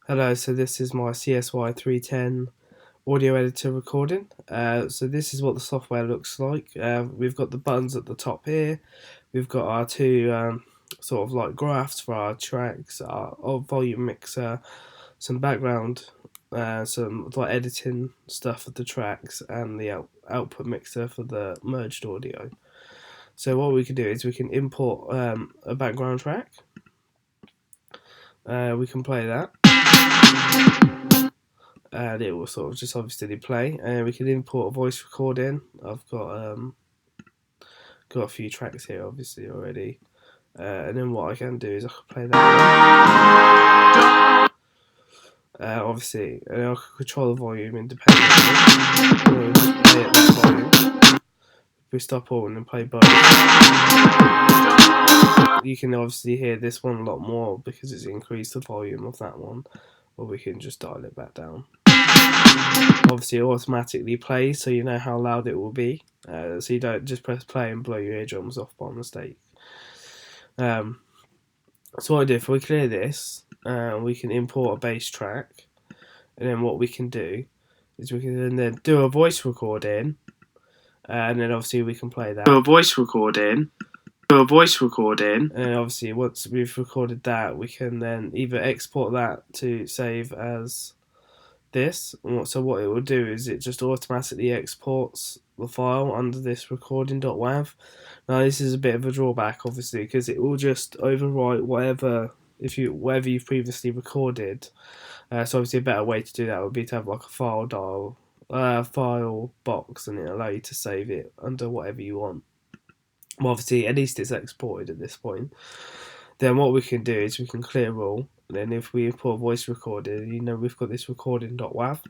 Hello, so this is my CSY3010 audio editor recording. So this is what the software looks like. We've got the buttons at the top here. We've got our two sort of like graphs for our tracks, our volume mixer, some background, some like editing stuff for the tracks, and the output mixer for the merged audio. So what we can do is we can import a background track. We can play that. And it will sort of just obviously play, and we can import a voice recording. I've got a few tracks here obviously already, and then what I can do is I can play that obviously, and I can control the volume independently. We'll just play at that volume. If we stop all and then play both, you can obviously hear this one a lot more because it's increased the volume of that one, or we can just dial it back down. Obviously it automatically plays, so you know how loud it will be, so you don't just press play and blow your eardrums off by mistake. So what I do, if we clear this, we can import a bass track, and then what we can do is we can then do a voice recording, and then obviously we can play that. Do a voice recording. And obviously once we've recorded that, we can then either export that to save as this. So what it will do is it just automatically exports the file under this recording.wav. Now this is a bit of a drawback obviously, because it will just overwrite whatever you've previously recorded. So obviously a better way to do that would be to have like a file box, and it'll allow you to save it under whatever you want. Well, obviously at least it's exported at this point. Then what we can do is we can clear all, and then if we import voice recording, you know we've got this recording.wav,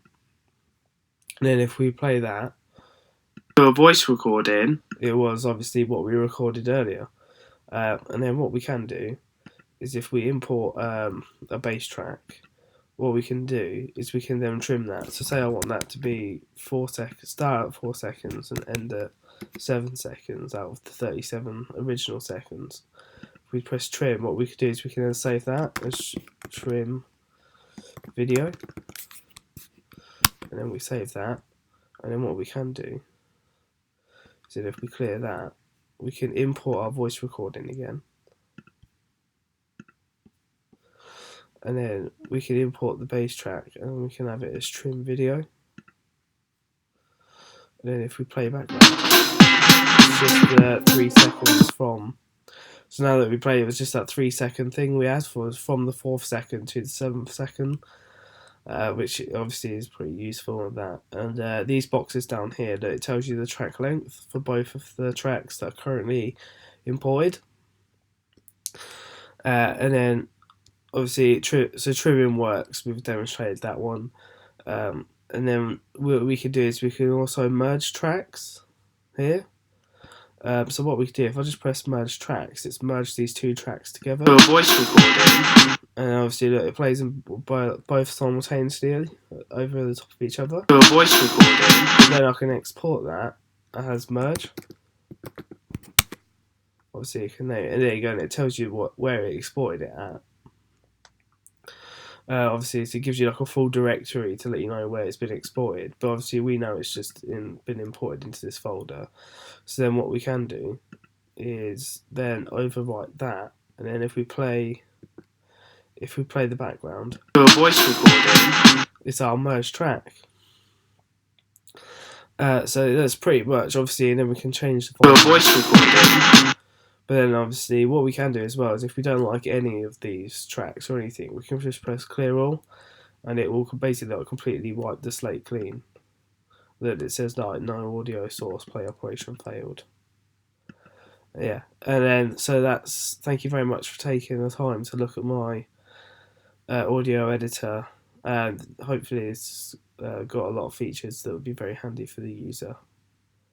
and then if we play that, a voice recording, it was obviously what we recorded earlier. And then what we can do is if we import a bass track, what we can do is we can then trim that. So say I want that to be 4 seconds, start at 4 seconds and end at 7 seconds out of the 37 original seconds. If we press trim, what we could do is we can then save that as trim video, and then we save that, and then what we can do is that if we clear that, we can import our voice recording again, and then we can import the bass track, and we can have it as trim video, and then if we play back it's just 3 seconds from. So now that we played, it was just that 3 second thing we had was from the 4th second to the 7th second, which obviously is pretty useful with that. And these boxes down here, that it tells you the track length for both of the tracks that are currently imported. And then obviously, so trimming works. We've demonstrated that one. And then what we can do is we can also merge tracks here. So what we can do, if I just press merge tracks, it's merged these two tracks together. A voice recording. And obviously, look, it plays them both simultaneously over the top of each other. A voice recording. And then I can export that as merge. Obviously, you can name it, and there you go. And it tells you where it exported it at. Obviously, so it gives you like a full directory to let you know where it's been exported, but obviously we know it's just been imported into this folder. So then what we can do is then overwrite that, and then if we play the background, a voice recording, it's our merged track. So that's pretty much, obviously, and then we can change the voice recording. But then obviously what we can do as well is if we don't like any of these tracks or anything, we can just press clear all, and it will basically like completely wipe the slate clean. That it says like no audio source play operation failed. Yeah, and then so that's, thank you very much for taking the time to look at my audio editor, and hopefully it's got a lot of features that would be very handy for the user.